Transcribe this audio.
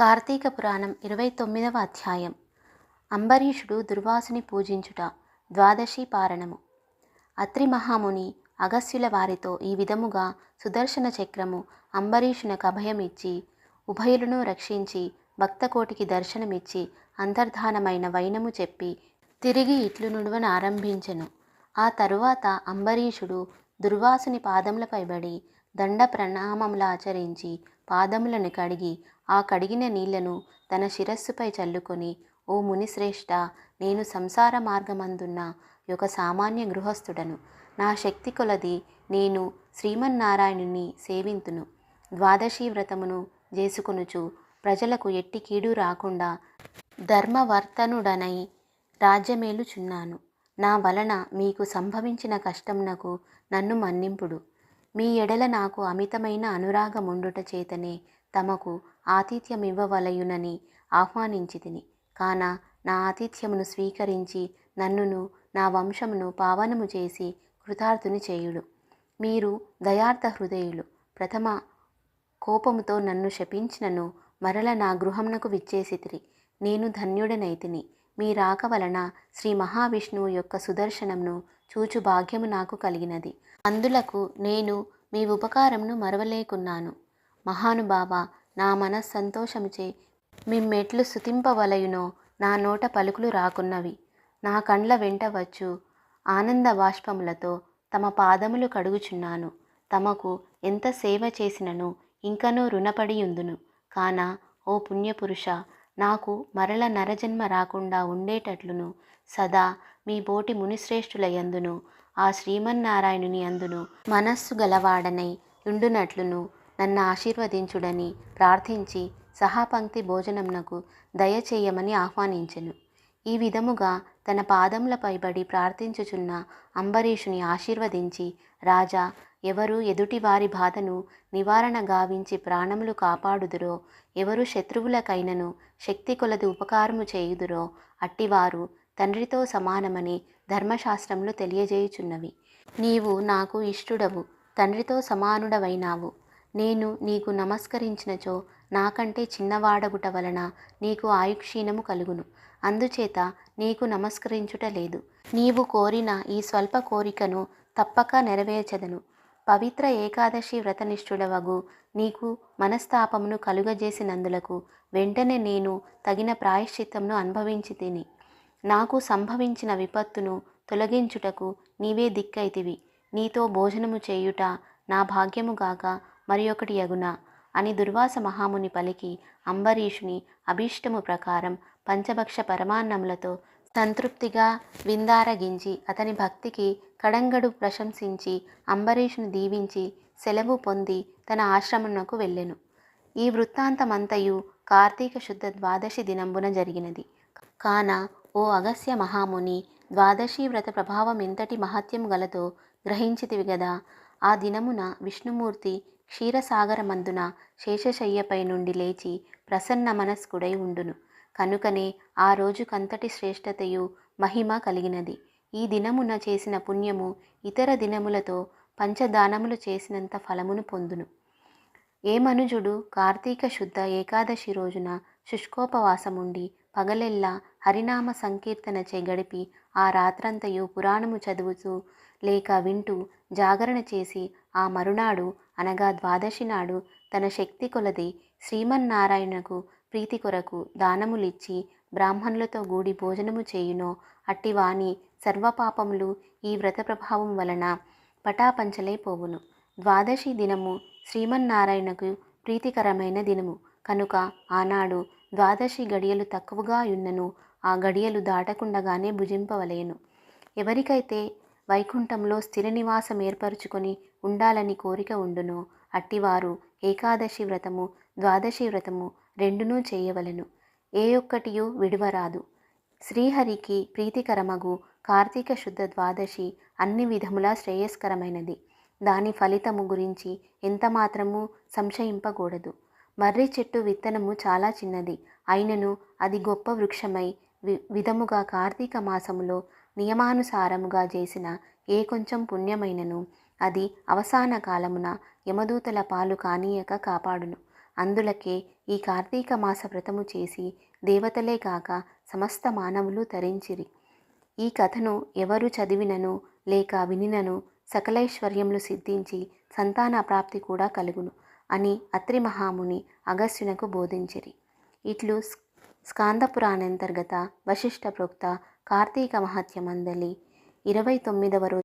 కార్తీక పురాణం 29వ అధ్యాయం. అంబరీషుడు దుర్వాసుని పూజించుట. ద్వాదశి పారణము. అత్రి మహాముని అగస్త్యుల వారితో ఈ విధముగా సుదర్శన చక్రము అంబరీషునకు అభయమిచ్చి ఉభయులను రక్షించి భక్తకోటికి దర్శనమిచ్చి అంతర్ధానమైన వైనము చెప్పి తిరిగి ఇట్లు నుడవనారంభించెను. ఆ తరువాత అంబరీషుడు దుర్వాసుని పాదములపై బడి దండ ప్రణామములాచరించి పాదములను కడిగి ఆ కడిగిన నీళ్లను తన శిరస్సుపై చల్లుకొని, ఓ మునిశ్రేష్ఠ, నేను సంసార మార్గమందున్న ఒక సామాన్య గృహస్థుడను. నా శక్తి కొలది నేను శ్రీమన్నారాయణుని సేవింతును. ద్వాదశి వ్రతమును చేసుకొనుచు ప్రజలకు ఎట్టి కీడు రాకుండా ధర్మవర్తనుడనై రాజ్యమేలుచున్నాను. నా వలన మీకు సంభవించిన కష్టమునకు నన్ను మన్నింపుడు. మీ ఎడల నాకు అమితమైన అనురాగముండుట చేతనే తమకు ఆతిథ్యమివ్వవలయునని ఆహ్వానించితిని. కాన నా ఆతిథ్యమును స్వీకరించి నన్నును నా వంశమును పావనము చేసి కృతార్థుని చేయుడు. మీరు దయార్థ హృదయులు. ప్రథమ కోపముతో నన్ను శపించినను మరల నా గృహమునకు విచ్చేసితిరి. నేను ధన్యుడనైతిని. మీ రాక వలన శ్రీ మహావిష్ణువు యొక్క సుదర్శనమును చూచు భాగ్యము నాకు కలిగినది. అందులకు నేను మీ ఉపకారమును మరవలేకున్నాను. మహానుభావ, నా మనస్సంతోషముచే మిమ్మెట్లు స్తుతింపవలయునో నా నోట పలుకులు రాకున్నవి. నా కండ్ల వెంట వచ్చు ఆనంద బాష్పములతో తమ పాదములు కడుగుచున్నాను. తమకు ఎంత సేవ చేసినను ఇంకనూ రుణపడియుందును. కాన ఓ పుణ్యపురుష, నాకు మరల నరజన్మ రాకుండా ఉండేటట్లును సదా మీ బోటి మునిశ్రేష్ఠుల యందును ఆ శ్రీమన్నారాయణుని అందును మనస్సు గలవాడనై ఉండునట్లును నన్ను ఆశీర్వదించుడని ప్రార్థించి సహాపంక్తి భోజనమునకు దయచేయమని ఆహ్వానించెను. ఈ విధముగా తన పాదములపై బడి ప్రార్థించుచున్న అంబరీషుని ఆశీర్వదించి, రాజా, ఎవరు ఎదుటివారి బాధను నివారణ గావించి ప్రాణములు కాపాడుదురో, ఎవరు శత్రువులకైనను శక్తి కొలది ఉపకారము చేయుదురో అట్టివారు తండ్రితో సమానమని ధర్మశాస్త్రములు తెలియజేయుచున్నవి. నీవు నాకు ఇష్టుడవు, తండ్రితో సమానుడవైనావు. నేను నీకు నమస్కరించినచో నాకంటే చిన్నవాడగుట వలన నీకు ఆయుక్షీణము కలుగును. అందుచేత నీకు నమస్కరించుట లేదు. నీవు కోరిన ఈ స్వల్ప కోరికను తప్పక నెరవేర్చెదను. పవిత్ర ఏకాదశి వ్రతనిష్ఠుడవగు నీకు మనస్తాపమును కలుగజేసినందులకు వెంటనే నేను తగిన ప్రాయశ్చిత్తమును అనుభవించి తిని, నాకు సంభవించిన విపత్తును తొలగించుటకు నీవే దిక్కైతివి. నీతో భోజనము చేయుట నా భాగ్యముగాక మరి ఒకటి యగునా అని దుర్వాస మహాముని పలికి అంబరీషుని అభీష్టము ప్రకారం పంచభక్ష పరమాన్నములతో సంతృప్తిగా విందారగించి అతని భక్తికి కడంగడు ప్రశంసించి అంబరీషుని దీవించి సెలవు పొంది తన ఆశ్రమమునకు వెళ్ళెను. ఈ వృత్తాంతమంతయు కార్తీక శుద్ధ ద్వాదశి దినంబున జరిగినది. కాన ఓ అగస్త్య మహాముని, ద్వాదశి వ్రత ప్రభావం ఎంతటి మహత్యము గలదో గ్రహించితివి గదా. ఆ దినమున విష్ణుమూర్తి క్షీరసాగరమందున శేషశయ్యపై నుండి లేచి ప్రసన్న మనస్కుడై ఉండును. కనుకనే ఆ రోజుకంతటి శ్రేష్టతయు మహిమ కలిగినది. ఈ దినమున చేసిన పుణ్యము ఇతర దినములతో పంచదానములు చేసినంత ఫలమును పొందును. ఏ మనుజుడు కార్తీక శుద్ధ ఏకాదశి రోజున శుష్కోపవాసముండి పగలెల్లా హరినామ సంకీర్తనచే గడిపి ఆ రాత్రంతయు పురాణము చదువుతూ లేక వింటూ జాగరణ చేసి ఆ మరునాడు అనగా ద్వాదశి నాడు తన శక్తి కొలది శ్రీమన్నారాయణకు ప్రీతి కొరకు దానములిచ్చి బ్రాహ్మణులతో గూడి భోజనము చేయునో అట్టివాని సర్వపాపములు ఈ వ్రత ప్రభావం వలన పటాపంచలైపోవును. ద్వాదశి దినము శ్రీమన్నారాయణకు ప్రీతికరమైన దినము కనుక ఆనాడు ద్వాదశి గడియలు తక్కువగా ఉన్నను ఆ గడియలు దాటకుండగానే భుజింపవలెను. ఎవరికైతే వైకుంఠంలో స్థిర నివాసం ఏర్పరచుకొని ఉండాలని కోరిక ఉండునో అట్టివారు ఏకాదశి వ్రతము ద్వాదశి వ్రతము రెండునూ చేయవలెను. ఏ ఒక్కటియు విడువరాదు. శ్రీహరికి ప్రీతికరమగు కార్తీక శుద్ధ ద్వాదశి అన్ని విధములా శ్రేయస్కరమైనది. దాని ఫలితము గురించి ఎంత మాత్రము సంశయింపకూడదు. మర్రి చెట్టు విత్తనము చాలా చిన్నది అయినను అది గొప్ప వృక్షమై విధముగా కార్తీక మాసములో నియమానుసారముగా చేసిన ఏ కొంచెం పుణ్యమైనను అది అవసాన కాలమున యమదూతల పాలు కానీయక కాపాడును. అందులకే ఈ కార్తీక మాస వ్రతము చేసి దేవతలే కాక సమస్త మానవులు తరించిరి. ఈ కథను ఎవరు చదివినను లేక వినినను సకలైశ్వర్యములు సిద్ధించి సంతాన ప్రాప్తి కూడా కలుగును అని అత్రి మహాముని అగస్త్యునకు బోధించిరి. ఇట్లు స్కాంద పురాణాంతర్గత వశిష్ఠ ప్రోక్త కార్తీక మహత్యమందలి 29వ రోజు